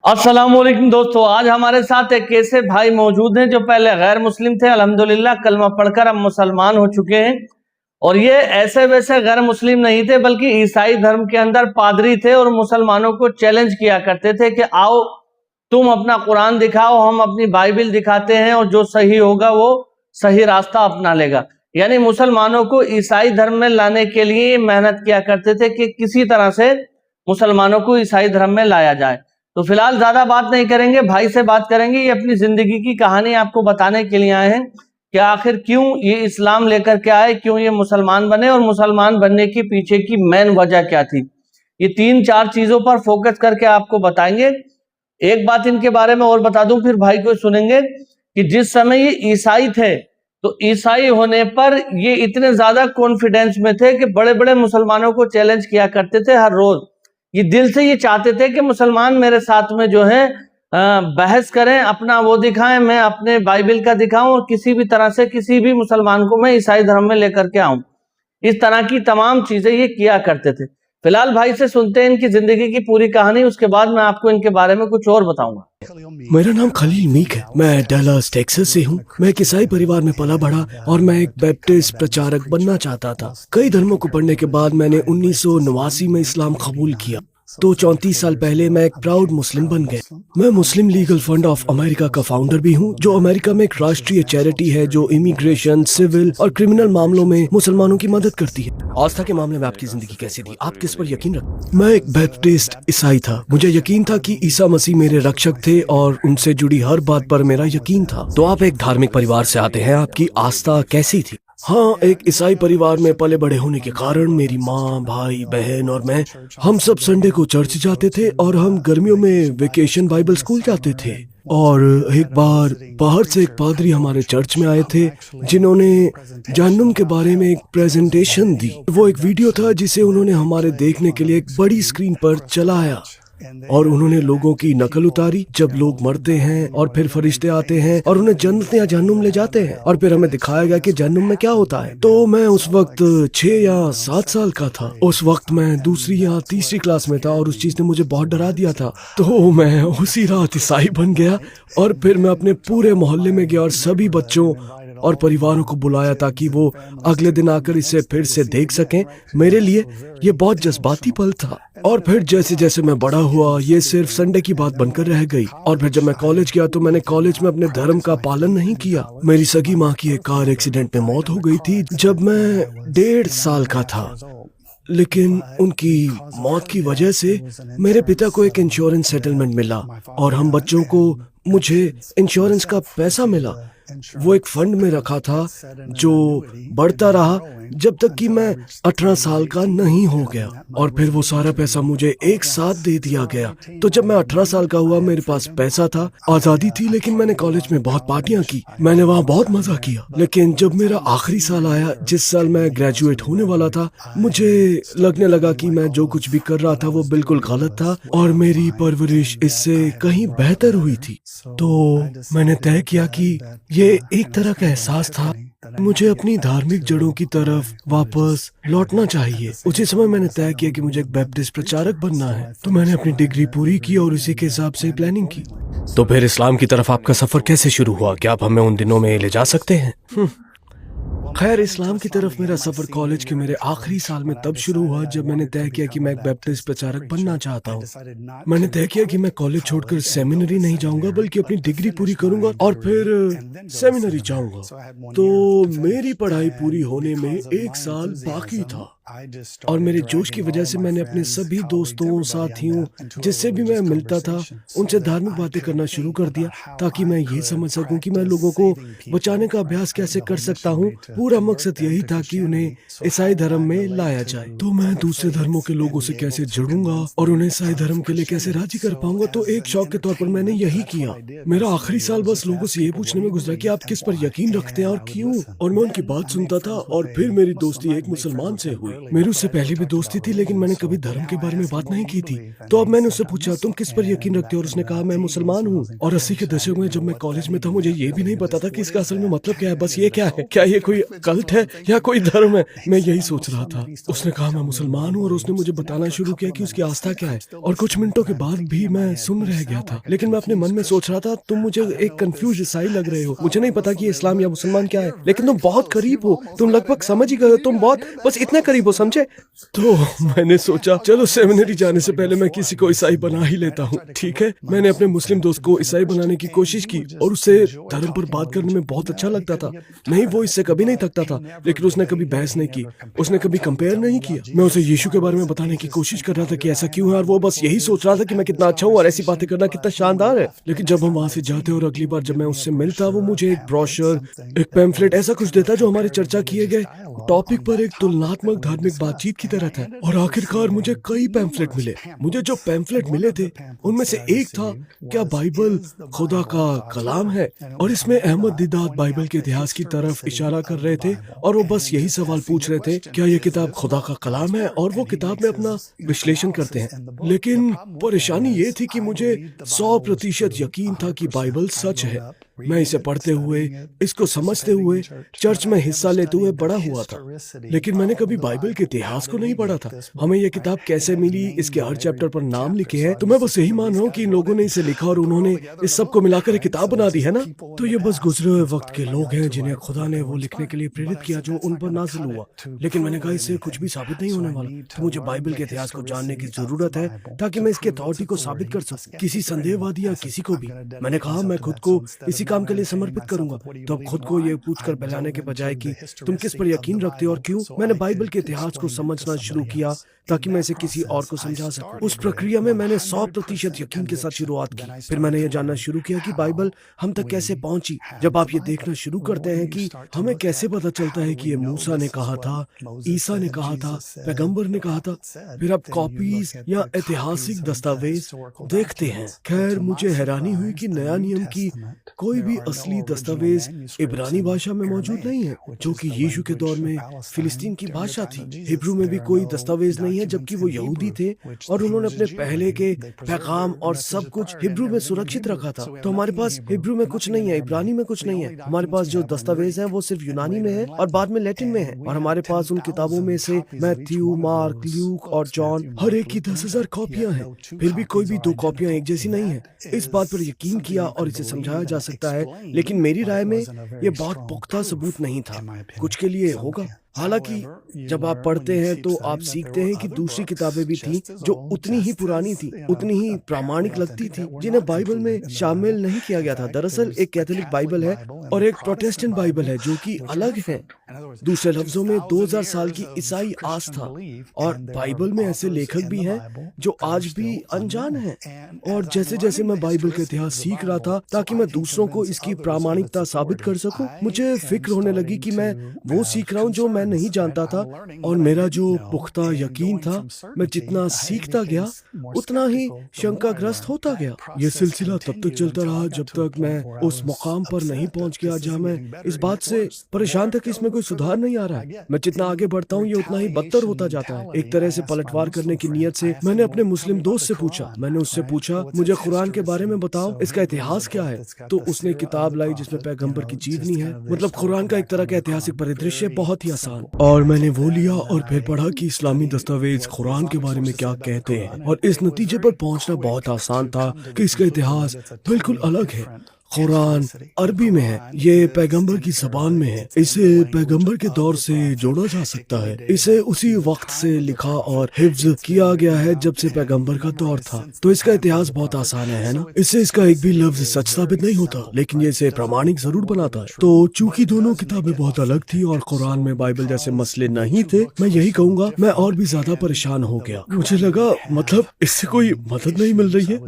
अस्सलामुअलैकुम दोस्तों, आज हमारे साथ एक ऐसे भाई मौजूद हैं जो पहले गैर मुस्लिम थे। अल्हम्दुलिल्लाह कलमा पढ़कर अब मुसलमान हो चुके हैं। और ये ऐसे वैसे गैर मुस्लिम नहीं थे, बल्कि ईसाई धर्म के अंदर पादरी थे और मुसलमानों को चैलेंज किया करते थे कि आओ तुम अपना कुरान दिखाओ, हम अपनी बाइबिल दिखाते हैं और जो सही होगा वो सही रास्ता अपना लेगा। यानी मुसलमानों को ईसाई धर्म में लाने के लिए मेहनत किया करते थे कि किसी तरह से मुसलमानों को ईसाई धर्म में लाया जाए। तो फिलहाल ज्यादा बात नहीं करेंगे, भाई से बात करेंगे। ये अपनी जिंदगी की कहानी आपको बताने के लिए आए हैं कि आखिर क्यों ये इस्लाम लेकर के आए, क्यों ये मुसलमान बने और मुसलमान बनने के पीछे की मेन वजह क्या थी। ये 3-4 चीजों पर फोकस करके आपको बताएंगे। एक बात इनके बारे में और बता दूं, फिर भाई को सुनेंगे कि जिस समय ये ईसाई थे तो ईसाई होने पर ये इतने ज्यादा कॉन्फिडेंस में थे कि बड़े बड़े मुसलमानों को चैलेंज किया करते थे हर रोज। ये दिल से ये चाहते थे कि मुसलमान मेरे साथ में जो है बहस करें, अपना वो दिखाएं, मैं अपने बाइबिल का दिखाऊं और किसी भी तरह से किसी भी मुसलमान को मैं ईसाई धर्म में लेकर के आऊं। इस तरह की तमाम चीजें ये किया करते थे। फिलहाल भाई से सुनते हैं इनकी जिंदगी की पूरी कहानी, उसके बाद मैं आपको इनके बारे में कुछ और बताऊंगा। मेरा नाम खलील मीक है। मैं डैलस टेक्सास से हूँ। मैं एक ईसाई परिवार में पला बढ़ा और मैं एक बैप्टिस्ट प्रचारक बनना चाहता था। कई धर्मों को पढ़ने के बाद मैंने 1989 में इस्लाम कबूल किया। तो 34 साल पहले मैं एक प्राउड मुस्लिम बन गया। मैं मुस्लिम लीगल फंड ऑफ अमेरिका का फाउंडर भी हूँ, जो अमेरिका में एक राष्ट्रीय चैरिटी है जो इमिग्रेशन, सिविल और क्रिमिनल मामलों में मुसलमानों की मदद करती है। आस्था के मामले में आपकी जिंदगी कैसी थी? आप किस पर यकीन रखते? मैं एक बैप्टिस्ट ईसाई था। मुझे यकीन था कि ईसा मसीह मेरे रक्षक थे और उनसे जुड़ी हर बात पर मेरा यकीन था। तो आप एक धार्मिक परिवार से आते हैं, आपकी आस्था कैसी थी? हाँ, एक ईसाई परिवार में पले बड़े होने के कारण मेरी माँ, भाई, बहन और मैं, हम सब संडे को चर्च जाते थे और हम गर्मियों में वेकेशन बाइबल स्कूल जाते थे। और एक बार बाहर से एक पादरी हमारे चर्च में आए थे जिन्होंने जहन्नुम के बारे में एक प्रेजेंटेशन दी। वो एक वीडियो था जिसे उन्होंने हमारे देखने के लिए एक बड़ी स्क्रीन पर चलाया और उन्होंने लोगों की नकल उतारी जब लोग मरते हैं और फिर फरिश्ते आते हैं और उन्हें जन्नत या जहन्नुम ले जाते हैं और फिर हमें दिखाया गया कि जहन्नुम में क्या होता है। तो मैं उस वक्त 6 या 7 साल का था। उस वक्त मैं दूसरी या तीसरी क्लास में था और उस चीज ने मुझे बहुत डरा दिया था। तो मैं उसी रात ईसाई बन गया और फिर मैं अपने पूरे मोहल्ले में गया और सभी बच्चों और परिवारों को बुलाया ताकि वो अगले दिन आकर इसे फिर से देख सकें। मेरे लिए ये बहुत जज्बाती पल था। और फिर जैसे जैसे मैं बड़ा हुआ ये सिर्फ संडे की बात बनकर रह गई। और फिर जब मैं कॉलेज गया तो मैंने कॉलेज में अपने धर्म का पालन नहीं किया। मेरी सगी माँ की एक कार एक्सीडेंट में मौत हो गई थी जब मैं 1.5 साल का था। लेकिन उनकी मौत की वजह से मेरे पिता को एक इंश्योरेंस सेटलमेंट मिला और हम बच्चों को मुझे इंश्योरेंस का पैसा मिला। वो एक फंड में रखा था जो बढ़ता रहा जब तक कि मैं 18 साल का नहीं हो गया और फिर वो सारा पैसा मुझे एक साथ दे दिया गया। तो जब मैं 18 साल का हुआ मेरे पास पैसा था, आजादी थी, लेकिन मैंने कॉलेज में बहुत पार्टियां की, मैंने वहाँ बहुत मजा किया। लेकिन जब मेरा आखिरी साल आया, जिस साल मैं ग्रेजुएट होने वाला था, मुझे लगने लगा कि मैं जो कुछ भी कर रहा था वो बिल्कुल गलत था और मेरी परवरिश इससे कहीं बेहतर हुई थी। तो मैंने तय किया कि ये एक तरह का एहसास था, मुझे अपनी धार्मिक जड़ों की तरफ वापस लौटना चाहिए। उसी समय मैंने तय किया कि मुझे एक बैप्टिस्ट प्रचारक बनना है। तो मैंने अपनी डिग्री पूरी की और उसी के हिसाब से प्लानिंग की। तो फिर इस्लाम की तरफ आपका सफर कैसे शुरू हुआ? क्या आप हमें उन दिनों में ले जा सकते हैं? खैर, इस्लाम की तरफ मेरा सफर कॉलेज के मेरे आखिरी साल में तब शुरू हुआ जब मैंने तय किया कि मैं एक बैप्टिस्ट प्रचारक बनना चाहता हूँ। मैंने तय किया कि मैं कॉलेज छोड़कर सेमिनरी नहीं जाऊंगा, बल्कि अपनी डिग्री पूरी करूंगा और फिर सेमिनरी जाऊंगा। तो मेरी पढ़ाई पूरी होने में 1 साल बाकी था और मेरे जोश की वजह से मैंने अपने सभी दोस्तों, साथियों जिससे भी मैं मिलता था उनसे धार्मिक बातें करना शुरू कर दिया ताकि मैं ये समझ सकूं कि मैं लोगों को बचाने का अभ्यास कैसे कर सकता हूं। पूरा मकसद यही था कि उन्हें ईसाई धर्म में लाया जाए। तो मैं दूसरे धर्मों के लोगों से कैसे जुड़ूंगा और उन्हें ईसाई धर्म के लिए कैसे राजी कर पाऊंगा। तो एक शौक के तौर पर मैंने यही किया। मेरा आखिरी साल बस लोगों से ये पूछने में गुजरा कि आप किस पर यकीन रखते हैं और क्यों, और मैं उनकी बात सुनता था और फिर मेरी दोस्ती एक मुसलमान से हुई। मेरी उससे पहले भी दोस्ती थी, लेकिन मैंने कभी धर्म के बारे में बात नहीं की थी। तो अब मैंने उससे पूछा, तुम किस पर यकीन रखते हो? और उसने कहा, मैं मुसलमान हूँ। और 80 के दशक में जब मैं कॉलेज में था, मुझे ये भी नहीं पता था कि इसका असल में मतलब क्या है। बस ये क्या है, क्या ये कोई कल्ट है या कोई धर्म है? मैं यही सोच रहा था। उसने कहा मैं मुसलमान हूँ और उसने मुझे बताना शुरू किया कि उसकी आस्था क्या है। और कुछ मिनटों के बाद भी मैं सुन रह गया था, लेकिन मैं अपने मन में सोच रहा था, तुम मुझे एक कंफ्यूज ईसाई लग रहे हो। मुझे नहीं पता कि इस्लाम या मुसलमान क्या है, लेकिन तुम बहुत करीब हो। तुम लगभग समझ ही गए हो। तुम बहुत बस इतने करीब हो, समझे? तो मैंने सोचा, चलो सेमिनरी जाने से पहले मैं किसी को ईसाई बना ही लेता हूँ। ठीक है, मैंने अपने मुस्लिम दोस्त को ईसाई बनाने की कोशिश की और उससे धर्म पर बात करने में बहुत अच्छा लगता था। नहीं, वो इससे कभी नहीं थकता था, लेकिन उसने कभी बहस नहीं की, उसने कभी कंपेयर नहीं किया। मैं उसे यीशु के बारे में बताने की कोशिश कर रहा था कि ऐसा क्यों है, और वो बस यही सोच रहा था कि मैं कितना अच्छा हूँ और ऐसी बातें करना कितना शानदार है। लेकिन जब हम वहां से जाते और अगली बार जब मैं उससे मिलता, वो मुझे एक ब्रोशर, एक पैम्फलेट, ऐसा कुछ देता जो हमारे चर्चा किए गए टॉपिक पर एक तुलनात्मक धार्मिक बातचीत की तरह था। और आखिरकार मुझे कई पैम्फलेट मिले। मुझे जो पैम्फलेट मिले थे उनमें से एक था, क्या बाइबल खुदा का कलाम है? और इसमें अहमद दीदात बाइबल के इतिहास की तरफ इशारा कर रहे थे और वो बस यही सवाल पूछ रहे थे, क्या ये किताब खुदा का कलाम है? और वो किताब में अपना विश्लेषण करते हैं। लेकिन परेशानी ये थी कि मुझे 100% यकीन था कि बाइबल सच है। मैं इसे पढ़ते हुए, इसको समझते हुए, चर्च में हिस्सा लेते हुए बड़ा हुआ था, लेकिन मैंने कभी बाइबल के इतिहास को नहीं पढ़ा था। हमें यह किताब कैसे मिली, इसके हर चैप्टर पर नाम लिखे हैं, तो मैं बस यही मान रहा हूँ कि इन लोगों ने इसे लिखा और उन्होंने इस सब को मिलाकर एक किताब बना दी है ना। तो ये बस गुजरे हुए वक्त के लोग हैं जिन्हें खुदा ने वो लिखने के लिए प्रेरित किया जो उन पर नाजिल हुआ। लेकिन मैंने कहा इससे कुछ भी साबित नहीं होने वाला, तो मुझे बाइबल के इतिहास को जानने की जरूरत है ताकि मैं इसके अथॉरिटी को साबित कर सकूं, किसी संदेहवादी या किसी को भी। मैंने कहा मैं खुद को इसी काम के लिए समर्पित करूंगा। तो अब खुद को ये पूछकर बहलाने के बजाय कि तुम किस पर यकीन रखते हो और क्यों, मैंने बाइबल के इतिहास को समझना शुरू किया ताकि मैं इसे किसी और को समझा सकूं। उस प्रक्रिया में मैंने 100% यकीन के साथ शुरुआत की। फिर मैंने ये जानना शुरू किया कि बाइबल हम तक कैसे पहुंची। जब आप ये देखना शुरू करते हैं कि हमें कैसे पता चलता है कि ये मूसा ने कहा था, ईसा ने कहा था, पैगंबर ने कहा था, फिर आप कॉपीज या ऐतिहासिक दस्तावेज देखते हैं। खैर, मुझे हैरानी हुई कि नया नियम की कोई भी असली दस्तावेज इब्रानी भाषा में मौजूद नहीं है, जो कि यीशु के दौर में फिलिस्तीन की भाषा थी। हिब्रू में भी कोई दस्तावेज नहीं है, जबकि वो यहूदी थे और उन्होंने अपने पहले के पैगाम और सब कुछ हिब्रू में सुरक्षित रखा था। तो हमारे पास हिब्रू में कुछ नहीं है, इब्रानी में कुछ नहीं है। हमारे पास जो दस्तावेज है वो सिर्फ यूनानी में है और बाद में लैटिन में है। और हमारे पास उन किताबों में से मैथ्यू, मार्क, ल्यूक और जॉन, हर एक की 10,000 कॉपियां हैं। फिर भी कोई भी 2 कॉपियां एक जैसी नहीं है। इस बात पर यकीन किया और इसे समझाया जा सकता है, लेकिन मेरी राय में ये बहुत पुख्ता सबूत नहीं था। कुछ के लिए होगा। हालांकि जब आप पढ़ते हैं तो आप सीखते हैं कि दूसरी किताबें भी थीं जो उतनी ही पुरानी थी, उतनी ही प्रामाणिक लगती थी, जिन्हें बाइबल में शामिल नहीं किया गया था। दरअसल एक कैथोलिक बाइबल है और एक प्रोटेस्टेंट बाइबल है जो कि अलग है। दूसरे लफ्जों में 2000 साल की ईसाई आस्था, और बाइबल में ऐसे लेखक भी हैं जो आज भी अनजान हैं। और जैसे जैसे मैं बाइबल का इतिहास सीख रहा था ताकि मैं दूसरों को इसकी प्रामाणिकता साबित कर सकूं, मुझे फिक्र होने लगी कि मैं वो सीख रहा हूं जो मैं नहीं जानता था। और मेरा जो पुख्ता यकीन था, मैं जितना सीखता गया उतना ही शंकाग्रस्त होता गया। ये सिलसिला तब तक चलता रहा जब तक मैं उस मुकाम पर नहीं पहुंच गया जहां मैं इस बात से परेशान था कि इसमें कोई सुधार नहीं आ रहा है। मैं जितना आगे बढ़ता हूं ये उतना ही बदतर होता जाता है। एक तरह से पलटवार करने की नीयत से मैंने अपने मुस्लिम दोस्त से पूछा, मैंने उससे पूछा मुझे कुरान के बारे में बताओ, इसका इतिहास क्या है। तो उसने किताब लाई जिसमें पैगंबर की जीवनी है, मतलब कुरान का एक तरह का ऐतिहासिक परिदृश्य, बहुत ही आसान। और मैंने वो लिया और फिर पढ़ा कि इस्लामी दस्तावेज कुरान के बारे में क्या कहते हैं, और इस नतीजे पर पहुंचना बहुत आसान था कि इसका इतिहास बिल्कुल अलग है। कुरान अरबी में है, ये पैगंबर की ज़बान में है, इसे पैगंबर के दौर से जोड़ा जा सकता है, इसे उसी वक्त से लिखा और हिफ्ज किया गया है जब से पैगंबर का दौर था। तो इसका इतिहास बहुत आसान है ना। इससे इसका एक भी लफ्ज सच साबित नहीं होता, लेकिन ये इसे प्रामाणिक जरूर बनाता है। तो चूंकि दोनों किताबें बहुत अलग थी और कुरान में बाइबल जैसे मसले नहीं थे, मैं यही कहूँगा मैं और भी ज्यादा परेशान हो गया। मुझे लगा मतलब इससे कोई मदद नहीं मिल रही है।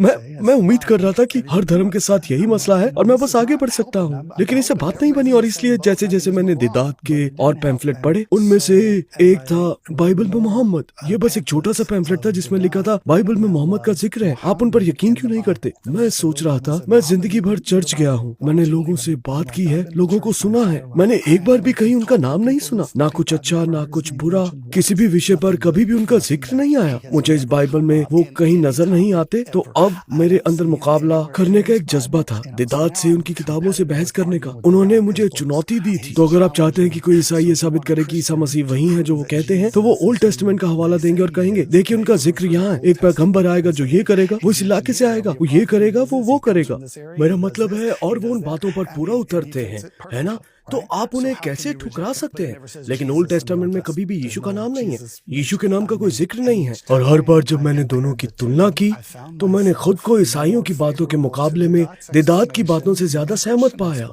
मैं उम्मीद कर रहा था कि हर धर्म के साथ यही मसला है और मैं बस आगे बढ़ सकता हूँ। लेकिन इससे बात नहीं बनी और इसलिए जैसे जैसे मैंने दिदात के और पैम्फलेट पढ़े, उनमें से एक था बाइबल में मोहम्मद। ये बस एक छोटा सा पैम्फलेट था जिसमें लिखा था बाइबल में मोहम्मद का जिक्र है, आप उन पर यकीन क्यों नहीं करते। मैं सोच रहा था, मैं जिंदगी भर चर्च गया हूँ, मैंने लोगों से बात की है, लोगों को सुना है, मैंने एक बार भी कहीं उनका नाम नहीं सुना, ना कुछ अच्छा ना कुछ बुरा, किसी भी विषय पर कभी भी उनका जिक्र नहीं आया। मुझे इस बाइबल में वो कहीं नजर नहीं आते। तो अब मेरे अंदर मुकाबला करने का एक जज्बा था, दिदात से, उनकी किताबों से बहस करने का। उन्होंने मुझे चुनौती दी थी। तो अगर आप चाहते हैं कि कोई ईसाई ये साबित करे कि ईसा मसीह वही है जो वो कहते हैं, तो वो ओल्ड टेस्टामेंट का हवाला देंगे और कहेंगे देखिए उनका जिक्र यहाँ है, एक पैगंबर आएगा जो ये करेगा, वो इस इलाके से आएगा, वो ये करेगा, वो करेगा। मेरा मतलब है, और वो उन बातों पर पूरा उतरते हैं, है ना? तो आप उन्हें कैसे ठुकरा सकते हैं? लेकिन ओल्ड टेस्टामेंट में कभी भी यीशु का नाम नहीं है, यीशु के नाम का कोई जिक्र नहीं है। और हर बार जब मैंने दोनों की तुलना की तो मैंने खुद को ईसाइयों की बातों के मुकाबले में दिदात की बातों से ज्यादा सहमत पाया।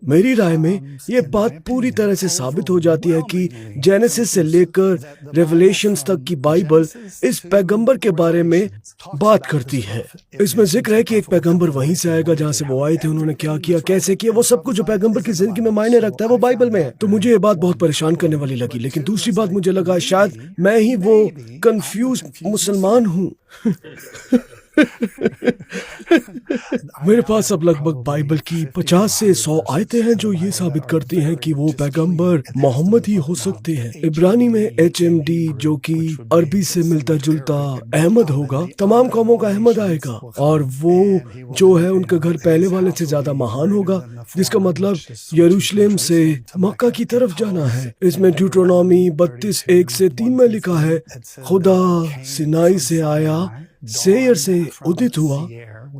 मेरी राय में ये बात पूरी तरह से साबित हो जाती है कि जेनेसिस से लेकर रेवलेशंस तक की बाइबल इस पैगंबर के बारे में बात करती है। इसमें जिक्र है कि एक पैगंबर वहीं से आएगा जहां से वो आए थे, उन्होंने क्या किया, कैसे किया, वो सब कुछ जो पैगंबर की जिंदगी में मायने रखता है वो बाइबल में है। तो मुझे ये बात बहुत परेशान करने वाली लगी। लेकिन दूसरी बात मुझे लगा शायद मैं ही वो कंफ्यूज मुसलमान हूँ। मेरे पास अब लगभग बाइबल की 50 से 100 आयतें हैं जो ये साबित करती हैं कि वो पैगंबर मोहम्मद ही हो सकते हैं। इब्रानी में HMD जो कि अरबी से मिलता जुलता अहमद होगा, तमाम कौमों का अहमद आएगा, और वो जो है उनका घर पहले वाले से ज्यादा महान होगा, जिसका मतलब यरूशलेम से मक्का की तरफ जाना है। इसमें ड्यूटरोनॉमी 32:1-3 में लिखा है, खुदा सिनाई से आया, सेयर से उदित हुआ,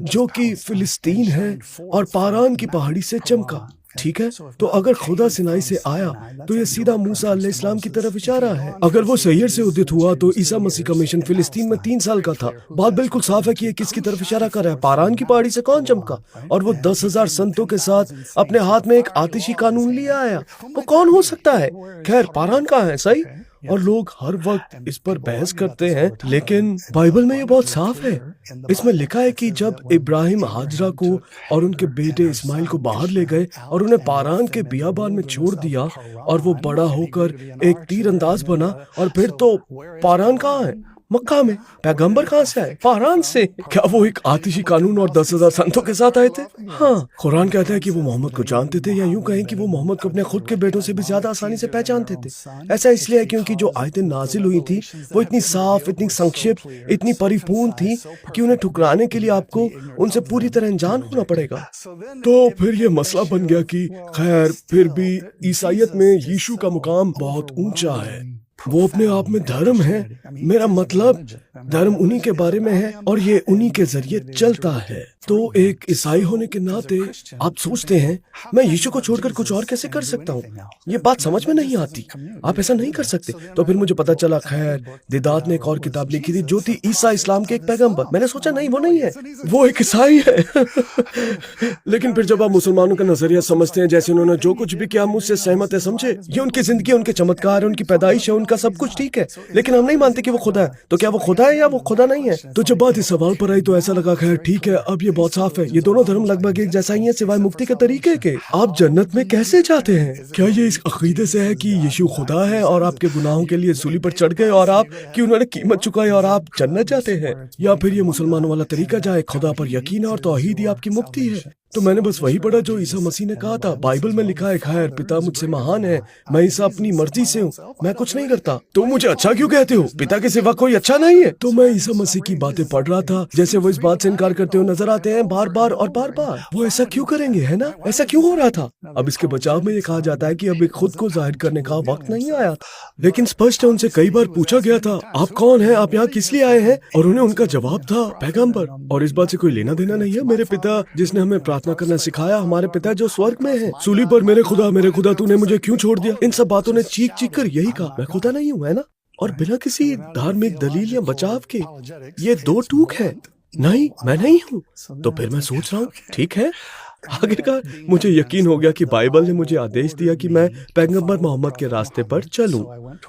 जो कि फिलिस्तीन है, और पारान की पहाड़ी से चमका। ठीक है, तो अगर खुदा सिनाई से आया तो ये सीधा मूसा अलैहिस्सलाम की तरफ इशारा है। अगर वो सैयद से उदित हुआ तो ईसा मसीह का मिशन फिलिस्तीन में 3 साल का था। बात बिल्कुल साफ है कि ये किसकी तरफ इशारा कर रहा है। पारान की पहाड़ी से कौन चमका? और वो 10,000 संतों के साथ अपने हाथ में एक आतिशी कानून लिया आया। वो कौन हो सकता है? खैर, पारान कहाँ है? सही। और लोग हर वक्त इस पर बहस करते हैं, लेकिन बाइबल में ये बहुत साफ है। इसमें लिखा है कि जब इब्राहिम हाजरा को और उनके बेटे इस्माइल को बाहर ले गए और उन्हें पारान के बियाबान में छोड़ दिया, और वो बड़ा होकर एक तीरंदाज बना, और फिर तो पारान कहाँ है? मक्का में। पैगंबर कहाँ से आए? पारान से। क्या वो एक आतिशी कानून और 10,000 संतों के साथ आए थे? हाँ। कुरान कहता है कि वो मोहम्मद को जानते थे, या यूं कहें कि वो मोहम्मद को अपने खुद के बेटों से भी ज्यादा आसानी से पहचानते थे। ऐसा इसलिए है क्योंकि जो आयतें नाजिल हुई थी वो इतनी साफ, इतनी संक्षिप्त, इतनी परिपूर्ण थी कि उन्हें ठुकराने के लिए आपको उनसे पूरी तरह अनजान होना पड़ेगा। तो फिर ये मसला बन गया कि खैर, फिर भी ईसाइयत में यीशु का मुकाम बहुत ऊंचा है। वो अपने आप में धर्म है। मेरा मतलब धर्म उन्हीं के बारे में है और ये उन्हीं के जरिए चलता है। तो एक ईसाई होने के नाते आप सोचते हैं मैं यीशु को छोड़कर कुछ और कैसे कर सकता हूँ? ये बात समझ में नहीं आती। आप ऐसा नहीं कर सकते। तो फिर मुझे पता चला, खैर, दिदात ने एक और किताब लिखी थी जो थी ईसा इस्लाम के एक पैगंबर। मैंने सोचा नहीं, वो नहीं है, वो एक ईसाई है। लेकिन फिर जब आप मुसलमानों का नजरिया समझते हैं, जैसे उन्होंने जो कुछ भी किया मुझसे सहमत है, समझे? ये उनकी जिंदगी, उनके चमत्कार, उनकी पैदाइश है, उनका सब कुछ ठीक है, लेकिन हम नहीं मानते कि वो खुदा है। तो क्या वो खुदा है या वो खुदा नहीं है? तो जब बात इस सवाल पर आई तो ऐसा लगा, खैर ठीक है, अब ये बहुत साफ है, ये दोनों धर्म लगभग एक जैसा ही है सिवाय मुक्ति के तरीके के। आप जन्नत में कैसे जाते हैं? क्या ये इस अकीदे से है कि यीशु खुदा है और आपके गुनाहों के लिए सूली पर चढ़ गए और आप कि उन्होंने कीमत चुकाई और आप जन्नत जाते हैं? या फिर ये मुसलमानों वाला तरीका जाए, खुदा पर यकीन और तौहीद ही आपकी मुक्ति है? तो मैंने बस वही पढ़ा जो ईसा मसीह ने कहा था। बाइबल में लिखा है, खैर पिता मुझसे महान है, मैं ईसा अपनी मर्जी से हूँ, मैं कुछ नहीं करता। तो मुझे अच्छा क्यों कहते हो? पिता के सिवा कोई अच्छा नहीं है। तो मैं ईसा मसीह की बातें पढ़ रहा था, जैसे वो इस बात से इनकार करते हुए नजर आते हैं बार बार और बार बार। वो ऐसा क्यों करेंगे, है ना? ऐसा क्यों हो रहा था? अब इसके बचाव में ये कहा जाता है कि अभी खुद को जाहिर करने का वक्त नहीं आया था, लेकिन स्पष्ट है उनसे कई बार पूछा गया था, आप कौन है, आप यहाँ किस लिए आए हैं? और उन्हें उनका जवाब था पैगंबर। और इस बात से कोई लेना देना नहीं है। मेरे पिता जिसने हमें प्रार्थना करना सिखाया, हमारे पिता जो स्वर्ग में है, सूली पर मेरे खुदा तूने मुझे क्यों छोड़ दिया, इन सब बातों ने चीख चीख कर यही कहा, मैं खुदा नहीं हूँ, है ना? और बिना किसी धार्मिक दलील या बचाव के ये 2 टूक है, नहीं मैं नहीं हूँ। तो फिर मैं सोच रहा हूँ, ठीक है, आखिरकार मुझे यकीन हो गया कि बाइबल ने मुझे आदेश दिया कि मैं पैगंबर मोहम्मद के रास्ते पर चलूं।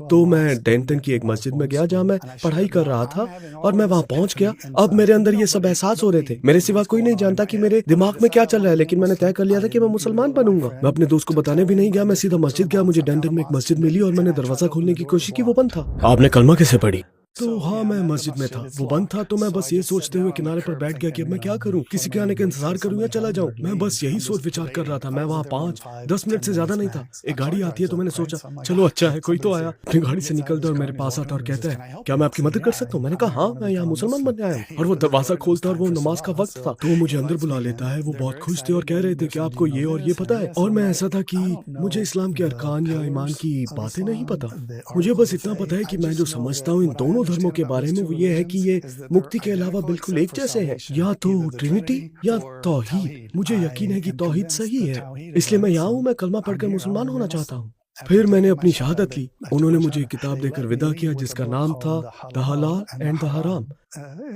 तो मैं डेंटन की एक मस्जिद में गया जहां मैं पढ़ाई कर रहा था और मैं वहां पहुंच गया। अब मेरे अंदर ये सब एहसास हो रहे थे। मेरे सिवा कोई नहीं जानता कि मेरे दिमाग में क्या चल रहा है, लेकिन मैंने तय कर लिया था कि मैं मुसलमान बनूंगा। मैं अपने दोस्त को बताने भी नहीं गया, मैं सीधा मस्जिद गया। मुझे डेंटन में एक मस्जिद मिली और मैंने दरवाजा खोलने की कोशिश की, वो बंद था। आपने कलमा कैसे पढ़ी? तो हाँ, मैं मस्जिद में था, वो बंद था। तो मैं बस ये सोचते हुए किनारे पर बैठ गया कि अब मैं क्या करूं, किसी के आने का इंतजार करूं या चला जाऊं। मैं बस यही सोच विचार कर रहा था। मैं वहाँ 5-10 मिनट से ज्यादा नहीं था। एक गाड़ी आती है तो मैंने सोचा चलो अच्छा है, कोई तो आया। अपनी गाड़ी से निकलता और मेरे पास आता और कहता है क्या मैं आपकी मदद कर सकता हूँ? मैंने कहा हाँ, मैं यहाँ मुसलमान बनने आया हूँ। और वो दरवाजा खोलता और वो नमाज का वक्त था तो वो मुझे अंदर बुला लेता है। वो बहुत खुश थे और कह रहे थे कि आपको ये और ये पता है। और मैं ऐसा था कि मुझे इस्लाम के अरकान या ईमान की बातें नहीं पता। मुझे बस इतना पता है कि मैं जो समझता हूँ इन दोनों धर्मों के बारे में वो ये है कि ये मुक्ति के अलावा बिल्कुल एक जैसे हैं, या तो ट्रिनिटी या तौहीद। मुझे यकीन है कि तौहीद सही है, इसलिए मैं यहाँ हूँ। मैं कलमा पढ़कर मुसलमान होना चाहता हूँ। फिर मैंने अपनी शहादत ली। उन्होंने मुझे एक किताब देकर विदा किया जिसका नाम था द हलाल एंड द हराम,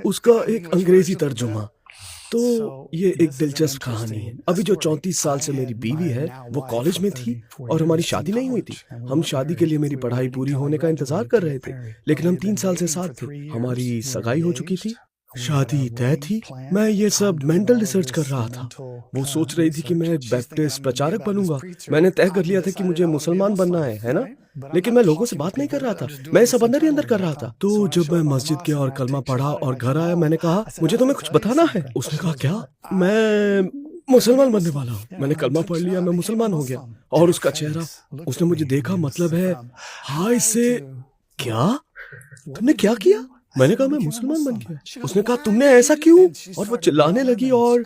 उसका एक अंग्रेजी तर्जुमा। तो ये एक दिलचस्प कहानी है। अभी जो 34 साल से मेरी बीवी है वो कॉलेज में थी और हमारी शादी नहीं हुई थी। हम शादी के लिए मेरी पढ़ाई पूरी होने का इंतजार कर रहे थे, लेकिन हम 3 साल से साथ थे। हमारी सगाई हो चुकी थी, शादी तय थी। मैं ये सब मेंटल रिसर्च कर रहा था। वो सोच रही थी कि मैं बैप्टिस्ट प्रचारक बनूंगा। मैंने तय कर लिया था कि मुझे मुसलमान बनना है ना? लेकिन मैं लोगों से बात नहीं कर रहा था, मैं सब अंदर ही अंदर कर रहा था। तो जब मैं मस्जिद गया और कलमा पढ़ा और घर आया, मैंने कहा मुझे तुम्हें कुछ बताना है। उसने कहा क्या? मैं मुसलमान बनने वाला हूँ। मैंने कलमा पढ़ लिया, मैं मुसलमान हो गया। और उसका चेहरा, उसने मुझे देखा, मतलब है हाय से क्या तुमने क्या किया? मैंने कहा मैं मुसलमान बन गया। उसने कहा तुमने ऐसा क्यों? और वो चिल्लाने लगी और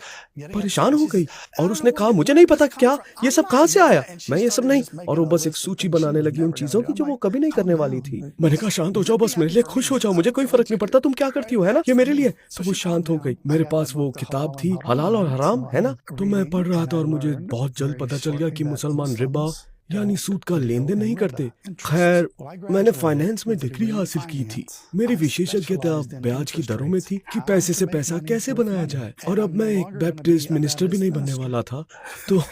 परेशान हो गई। और उसने कहा मुझे नहीं पता क्या ये सब कहाँ से आया, मैं ये सब नहीं। और वो बस एक सूची बनाने लगी उन चीजों की जो वो कभी नहीं करने वाली थी। मैंने कहा शांत हो जाओ, बस मेरे लिए खुश हो जाओ, मुझे कोई फर्क नहीं पड़ता तुम क्या करती हो, है ना, ये मेरे लिए। तो वो शांत हो गई। मेरे पास वो किताब थी हलाल और हराम, है ना, तो मैं पढ़ रहा था और मुझे बहुत जल्द पता चल गया कि मुसलमान रिबा यानी सूद का लेन देन नहीं करते। खैर, मैंने फाइनेंस में डिग्री हासिल की थी। मेरी विशेषज्ञता ब्याज की दरों में थी कि पैसे से पैसा कैसे बनाया जाए। और अब मैं एक बैप्टिस्ट मिनिस्टर भी नहीं बनने वाला था। तो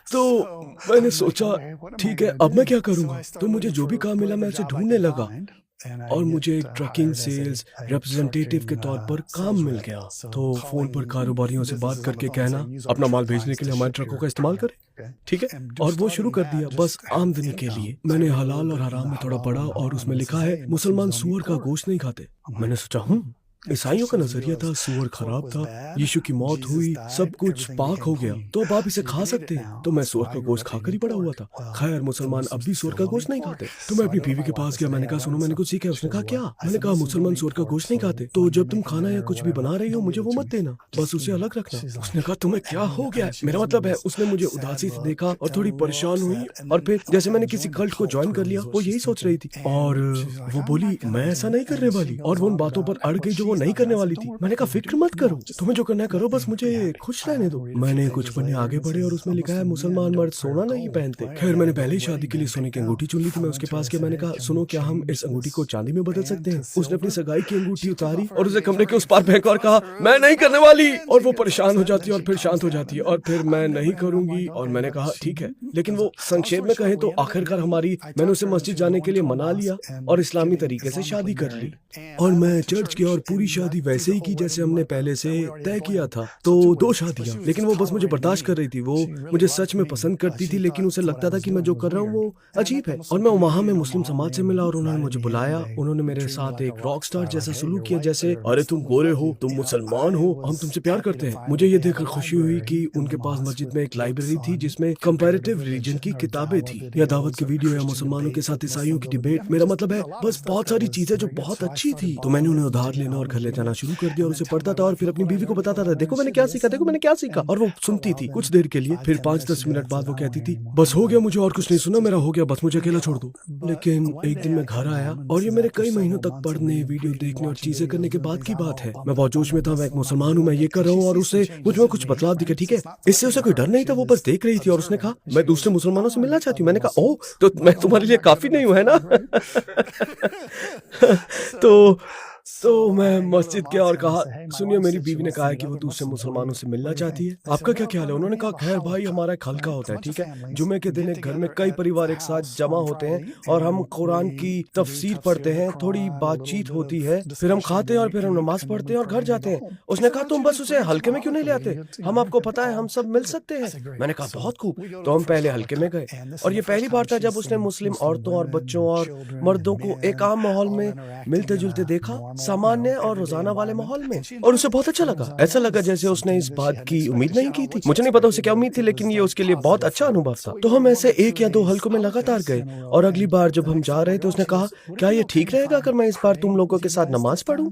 तो मैंने सोचा ठीक है, अब मैं क्या करूंगा। तो मुझे जो भी काम मिला मैं उसे ढूंढने लगा और मुझे एक ट्रकिंग सेल्स रिप्रेजेंटेटिव के तौर पर काम मिल गया। तो फोन पर कारोबारियों से बात करके कहना अपना माल भेजने के लिए हमारे ट्रकों का इस्तेमाल करें, ठीक है। और वो शुरू कर दिया बस आमदनी के लिए। मैंने हलाल और हराम में थोड़ा पढ़ा और उसमें लिखा है मुसलमान सूअर का गोश्त नहीं खाते। मैंने सोचा ईसाइयों का नजरिया था सूअर खराब था, यीशु की मौत हुई, सब कुछ पाक हो गया, तो अब आप इसे खा सकते हैं। तो मैं सूअर का गोश्त खाकर ही पड़ा हुआ था। खैर, मुसलमान अब भी सूअर का गोश्त नहीं खाते। तो मैं अपनी बीवी के पास गया, मैंने कहा सुनो मैंने कुछ सीखा है। उसने कहा क्या? मैंने कहा मुसलमान सूअर का गोश्त नहीं खाते, तो जब तुम खाना या कुछ भी बना रही हो मुझे वो मत देना, बस उसे अलग रखना। उसने कहा तुम्हें क्या हो गया? मेरा मतलब है उसने मुझे उदासी से देखा और थोड़ी परेशान हुई और फिर जैसे मैंने किसी कल्ट को ज्वाइन कर लिया, वो यही सोच रही थी। और वो बोली मैं ऐसा नहीं करने वाली, और वो उन बातों पर अड़ गई जो वो नहीं करने वाली थी। मैंने कहा फिक्र मत करो, तुम्हें जो करना है करो, बस मुझे खुश रहने दो। मैंने कुछ पन्ने आगे बढ़े और उसमें लिखा है मुसलमान मर्द सोना नहीं पहनते। खैर, मैंने पहले ही शादी के लिए सोने की अंगूठी चुन ली थी। मैं उसके पास गया, मैंने कहा सुनो क्या हम इस अंगूठी को चांदी में बदल सकते हैं? उसने अपनी सगाई की अंगूठी उतारी और उसे कमरे के उस पार फेंका और कहा मैं नहीं करने वाली। और वो परेशान हो जाती है और फिर शांत हो जाती है और फिर मैं नहीं करूंगी। और मैंने कहा ठीक है, लेकिन वो संक्षेप में कहें तो आखिरकार मैंने उसे मस्जिद जाने के लिए मना लिया और इस्लामी तरीके से शादी कर ली। और मैं चर्च गया और पूरी शादी वैसे ही की जैसे हमने पहले से तय किया था। तो 2 शादियां, लेकिन वो बस मुझे बर्दाश्त कर रही थी। वो मुझे सच में पसंद करती थी, लेकिन उसे लगता था कि मैं जो कर रहा हूँ वो अजीब है। और मैं वहां में मुस्लिम समाज से मिला और उन्होंने मुझे बुलाया। उन्होंने मेरे साथ एक रॉक स्टार जैसा सलूक किया, जैसे अरे तुम गोरे हो, तुम मुसलमान हो, हम तुमसे प्यार करते हैं। मुझे ये देखकर खुशी हुई कि उनके पास मस्जिद में एक लाइब्रेरी थी जिसमें कंपैरेटिव रिलीजन की किताबें थी, या दावत की वीडियो, या मुसलमानों के साथ ईसाइयों की डिबेट। मेरा मतलब है बस बहुत सारी चीजें जो बहुत अच्छी थी। तो मैंने उन्हें उधार लेना और घर ले जाना शुरू कर दिया और उसे पढ़ता था और फिर अपनी बीवी को बताता था देखो मैंने क्या सीखा, देखो मैंने क्या सीखा। और वो सुनती थी कुछ देर के लिए, फिर 5-10 मिनट बाद वो कहती थी बस हो गया, मुझे और कुछ नहीं सुना, मेरा हो गया, बस मुझे अकेला छोड़ दो। लेकिन एक दिन मैं घर आया और ये मेरे कई महीनों तक पढ़ने, वीडियो देखने और चीजें करने के बाद की बात है। मैं बहुत जोश में था, मैं एक मुसलमान हूँ, मैं ये कर रहा हूँ, और उसे मुझ में कुछ बदलाव दिखे, ठीक है। इससे उसे कोई डर नहीं था, वो बस देख रही थी। और उसने कहा मैं दूसरे मुसलमानों से मिलना चाहती हूँ। मैंने कहा ओह, तो मैं तुम्हारे लिए काफी नहीं हूँ, है ना। तो तो मैं मस्जिद गया और कहा, सुनिए मेरी बीवी ने कहा है कि वो दूसरे मुसलमानों से मिलना चाहती है, आपका क्या ख्याल है? उन्होंने कहा, खैर भाई हमारा एक हल्का होता है, ठीक है, जुमे के दिन एक घर में कई परिवार एक साथ जमा होते हैं और हम कुरान की तफसीर पढ़ते हैं, थोड़ी बातचीत होती है, फिर हम खाते हैं और फिर हम नमाज पढ़ते हैं और घर जाते हैं। उसने कहा, तुम बस उसे हल्के में क्यों नहीं ले आते? हम आपको पता है हम सब मिल सकते हैं। मैंने कहा, बहुत खूब। तो हम पहले हल्के में गए और ये पहली बार था जब उसने मुस्लिम औरतों और बच्चों और मर्दों को एक आम माहौल में मिलते जुलते देखा, सामान्य और रोजाना वाले माहौल में, और उसे बहुत अच्छा लगा। ऐसा लगा जैसे उसने इस बात की उम्मीद नहीं की थी। मुझे नहीं पता उसे क्या उम्मीद थी, लेकिन ये उसके लिए बहुत अच्छा अनुभव था। तो हम ऐसे 1 या 2 हल्कों में लगातार गए और अगली बार जब हम जा रहे थे उसने कहा, क्या ये ठीक रहेगा अगर मैं इस बार तुम लोगों के साथ नमाज पढ़ूं?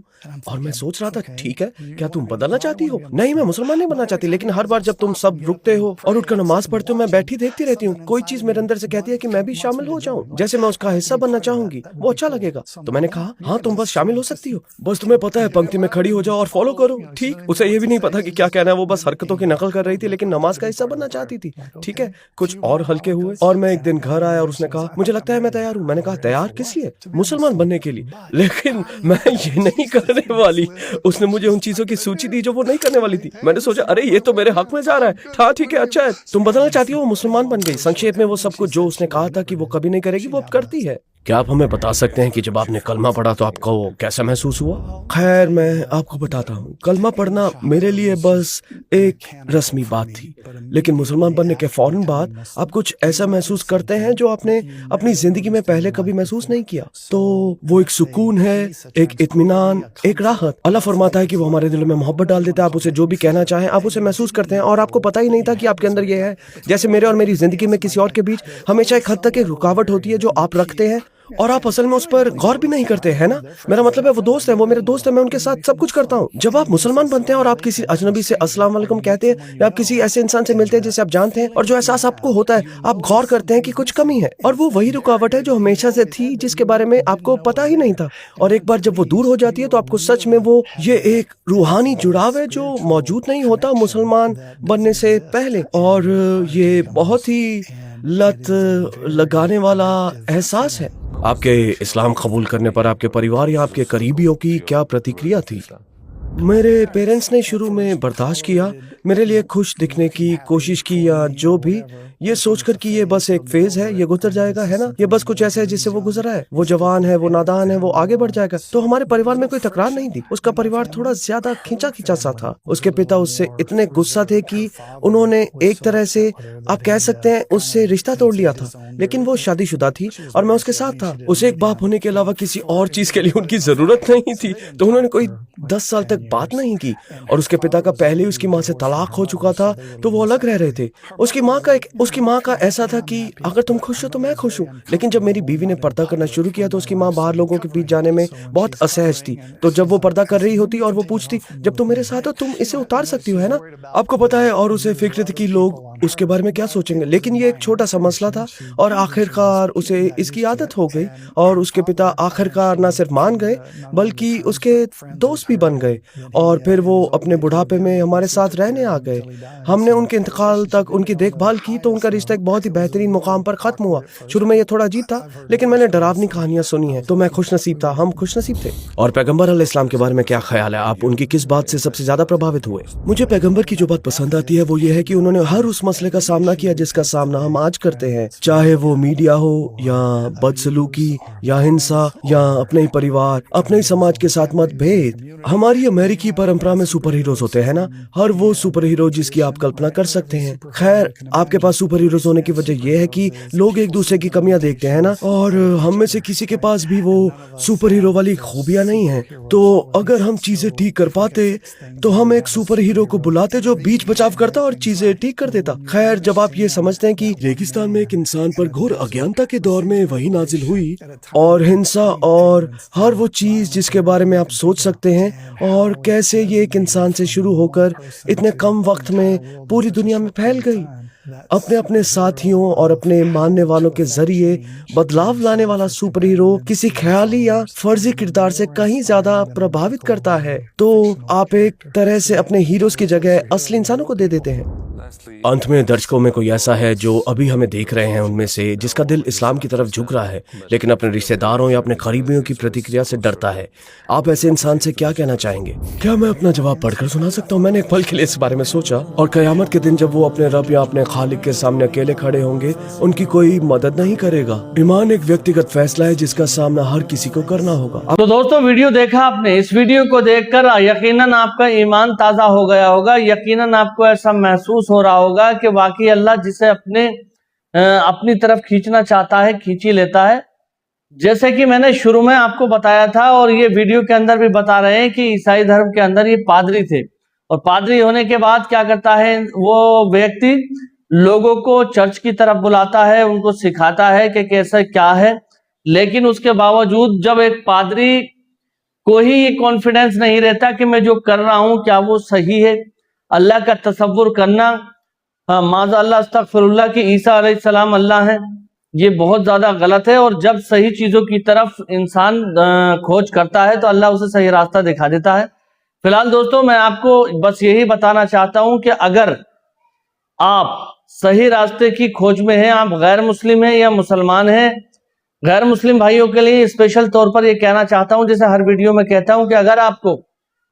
और मैं सोच रहा था, ठीक है, क्या तुम बदलना चाहती हो? नहीं, मैं मुसलमान नहीं बनना चाहती, लेकिन हर बार जब तुम सब रुकते हो और उठकर नमाज पढ़ते हो, मैं बैठी देखती रहती हूँ। कोई चीज मेरे अंदर से कहती है कि मैं भी शामिल हो जाऊं, जैसे मैं उसका हिस्सा बनना चाहूंगी, वो अच्छा लगेगा। तो मैंने कहा, हाँ तुम बस शामिल हो सकती हो, बस तुम्हें पता है पंक्ति में खड़ी हो जाओ और फॉलो करो। ठीक, उसे ये भी नहीं पता कि क्या कहना है, वो बस हरकतों की नकल कर रही थी, लेकिन नमाज का हिस्सा बनना चाहती थी। ठीक है, कुछ और हल्के हुए और मैं एक दिन घर आया और उसने कहा, मुझे लगता है मैं तैयार हूँ। मैंने कहा, तैयार किस लिए? मुसलमान बनने के लिए। लेकिन मैं ये नहीं करने वाली। उसने मुझे उन चीजों की सूची दी जो वो नहीं करने वाली थी। मैंने सोचा, अरे ये तो मेरे हक में जा रहा है। हाँ ठीक है, अच्छा है, तुम बदलना चाहती हो, वो मुसलमान बन गई। संक्षेप में वो सब कुछ जो उसने कहा था कि वो कभी नहीं करेगी, वो अब करती है। क्या आप हमें बता सकते हैं कि जब आपने कलमा पढ़ा तो आपको कैसा महसूस हुआ? खैर, मैं आपको बताता हूँ, कलमा पढ़ना मेरे लिए बस एक रस्मी बात थी, लेकिन मुसलमान बनने के फौरन बाद आप कुछ ऐसा महसूस करते हैं जो आपने अपनी जिंदगी में पहले कभी महसूस नहीं किया। तो वो एक सुकून है, एक इत्मीनान, एक राहत। अल्लाह फरमाता है कि वो हमारे दिलों में मोहब्बत डाल देता है। आप उसे जो भी कहना चाहें आप उसे महसूस करते हैं और आपको पता ही नहीं था कि आपके अंदर ये है। जैसे मेरे और मेरी जिंदगी में किसी और के बीच हमेशा एक हद तक एक रुकावट होती है जो आप रखते हैं और आप असल में उस पर गौर भी नहीं करते हैं ना। मेरा मतलब है, वो दोस्त है, वो मेरे दोस्त है, मैं उनके साथ सब कुछ करता हूँ। जब आप मुसलमान बनते हैं और आप किसी अजनबी से अस्सलाम वालेकुम कहते हैं या आप किसी ऐसे इंसान से मिलते हैं जिसे आप जानते हैं और जो एहसास आपको होता है, आप गौर करते हैं कि कुछ कमी है, और वो वही रुकावट है जो हमेशा से थी, जिसके बारे में आपको पता ही नहीं था। और एक बार जब वो दूर हो जाती है तो आपको सच में वो ये एक रूहानी जुड़ाव है जो मौजूद नहीं होता मुसलमान बनने से पहले। और ये बहुत ही लत लगाने वाला एहसास है। आपके इस्लाम कबूल करने पर आपके परिवार या आपके करीबियों की क्या प्रतिक्रिया थी? मेरे पेरेंट्स ने शुरू में बर्दाश्त किया, मेरे लिए खुश दिखने की कोशिश की या जो भी, ये सोचकर कि ये बस एक फेज है, ये गुजर जाएगा, है ना, ये बस कुछ ऐसा है जिससे वो गुजरा है, वो जवान है, वो नादान है, वो आगे बढ़ जाएगा। तो हमारे परिवार में कोई तकरार नहीं थी। उसका परिवार थोड़ा ज्यादा खींचा खींचा सा था। उसके पिता उससे इतने गुस्सा थे कि उन्होंने एक तरह से आप कह सकते हैं उससे रिश्ता तोड़ लिया था, लेकिन वो शादीशुदा थी और मैं उसके साथ था। उसे एक बाप होने के अलावा किसी और चीज के लिए उनकी जरूरत नहीं थी, तो उन्होंने कोई 10 साल तक बात नहीं की। और उसके पिता का पहले ही उसकी माँ से तलाक हो चुका था, तो वो अलग रह रहे थे। उसकी माँ का ऐसा था कि अगर तुम खुश हो तो मैं खुश हूँ। लेकिन जब मेरी बीवी ने पर्दा करना शुरू किया तो उसकी माँ बाहर लोगों के बीच जाने में बहुत असहज थी। तो जब वो पर्दा कर रही होती और वो पूछती, जब तुम मेरे साथ हो तुम इसे उतार सकती हो, है ना, आपको पता है। और उसे फिक्र थी कि लोग उसके बारे में क्या सोचेंगे। लेकिन ये एक छोटा सा मसला था और आखिरकार उसे इसकी आदत हो गई और उसके पिता आखिरकार ना सिर्फ मान गए बल्कि उसके दोस्त भी बन गए। और फिर वो अपने बुढ़ापे में हमारे साथ रहने आ गए। हमने उनके इंतकाल तक उनकी देखभाल की, तो उनका रिश्ता एक बहुत ही बेहतरीन मुकाम पर खत्म हुआ। शुरू में ये थोड़ा अजीब था, लेकिन मैंने डरावनी कहानियां सुनी हैं, तो मैं खुशनसीब था, हम खुशनसीब थे। और पैगंबर अलैहिस्सलाम के बारे में क्या ख्याल है? आप उनकी किस बात से सबसे ज्यादा प्रभावित हुए? मुझे पैगंबर की जो बात पसंद आती है वो ये है कि उन्होंने हर उस मसले का सामना किया जिसका सामना हम आज करते हैं, चाहे वो मीडिया हो या बदसलूकी या हिंसा या अपने ही परिवार, अपने ही समाज के साथ मतभेद। हमारी अमेरिकी परंपरा में सुपर हीरोज होते हैं ना, हर वो सुपर हीरो जिसकी आप कल्पना कर सकते हैं। खैर, आपके पास सुपर हीरोज होने की वजह यह है कि लोग एक दूसरे की कमियां देखते हैं ना, और हम में से किसी के पास भी वो सुपर हीरो वाली खूबियां नहीं है। तो अगर हम चीजें ठीक कर पाते तो हम एक सुपर हीरो को बुलाते जो बीच बचाव करता और चीजें ठीक कर देता। खैर, जब आप ये समझते हैं कि रेगिस्तान में एक इंसान पर घोर अज्ञानता के दौर में वही नाजिल हुई और हिंसा और हर वो चीज जिसके बारे में आप सोच सकते हैं, और कैसे ये एक इंसान से शुरू होकर इतने कम वक्त में पूरी दुनिया में फैल गई, अपने अपने साथियों और अपने मानने वालों के जरिए बदलाव लाने वाला सुपर हीरो किसी ख्याली या फर्जी किरदार से कहीं ज्यादा प्रभावित करता है। तो आप एक तरह से अपने हीरोज की जगह असली इंसानों को दे देते हैं। अंत में दर्शकों में कोई ऐसा है जो अभी हमें देख रहे हैं उनमें से जिसका दिल इस्लाम की तरफ झुक रहा है लेकिन अपने रिश्तेदारों या अपने करीबियों की प्रतिक्रिया से डरता है। आप ऐसे इंसान से क्या कहना चाहेंगे? क्या मैं अपना जवाब पढ़कर सुना सकता हूँ? मैंने एक पल के लिए इस बारे में सोचा और कयामत के दिन जब वो अपने रब या अपने खालिक के सामने अकेले खड़े होंगे उनकी कोई मदद नहीं करेगा। ईमान एक व्यक्तिगत फैसला है जिसका सामना हर किसी को करना होगा। तो दोस्तों वीडियो देखा आपने, इस वीडियो को देखकर यकीनन आपका ईमान ताजा हो गया होगा। यकीनन आपको ऐसा महसूस हो रहा होगा कि वाकई अल्लाह जिसे अपनी तरफ खींचना चाहता है खींच ही लेता है। जैसे कि मैंने शुरू में आपको बताया था और ये वीडियो के अंदर भी बता रहे हैं कि ईसाई धर्म के अंदर ये पादरी थे और पादरी होने के बाद क्या करता है, वो व्यक्ति लोगों को चर्च की तरफ बुलाता है, उनको सिखाता है कि कैसे क्या है। लेकिन उसके बावजूद जब एक पादरी को ही ये कॉन्फिडेंस नहीं रहता कि मैं जो कर रहा हूं क्या वो सही है, अल्लाह का तसव्वुर करना माज़ा अल्लाह अस्तगफिरुल्लाह कि ईसा अलैहिस्सलाम अल्लाह है, ये बहुत ज्यादा गलत है। और जब सही चीजों की तरफ इंसान खोज करता है तो अल्लाह उसे सही रास्ता दिखा देता है। फिलहाल दोस्तों मैं आपको बस यही बताना चाहता हूं कि अगर आप सही रास्ते की खोज में हैं, आप गैर मुस्लिम हैं या मुसलमान हैं, गैर मुस्लिम भाइयों के लिए स्पेशल तौर पर यह कहना चाहता हूं, जैसे हर वीडियो में कहता हूं कि अगर आपको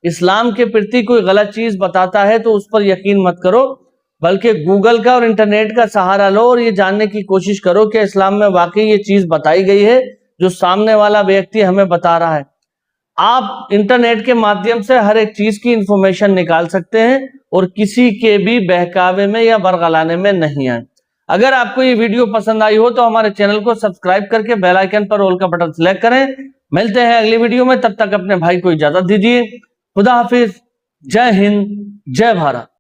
इस्लाम के प्रति कोई गलत चीज बताता है तो उस पर यकीन मत करो, बल्कि गूगल का और इंटरनेट का सहारा लो और ये जानने की कोशिश करो कि इस्लाम में वाकई ये चीज बताई गई है जो सामने वाला व्यक्ति हमें बता रहा है। आप इंटरनेट के माध्यम से हर एक चीज की इंफॉर्मेशन निकाल सकते हैं और किसी के भी बहकावे में या बरगलाने में नहीं आए। अगर आपको ये वीडियो पसंद आई हो तो हमारे चैनल को सब्सक्राइब करके बेल आइकन पर ऑल का बटन सेलेक्ट करें। मिलते हैं अगली वीडियो में, तब तक अपने भाई को इजाजत दीजिए। खुदा हाफिज, जय हिंद, जय भारत।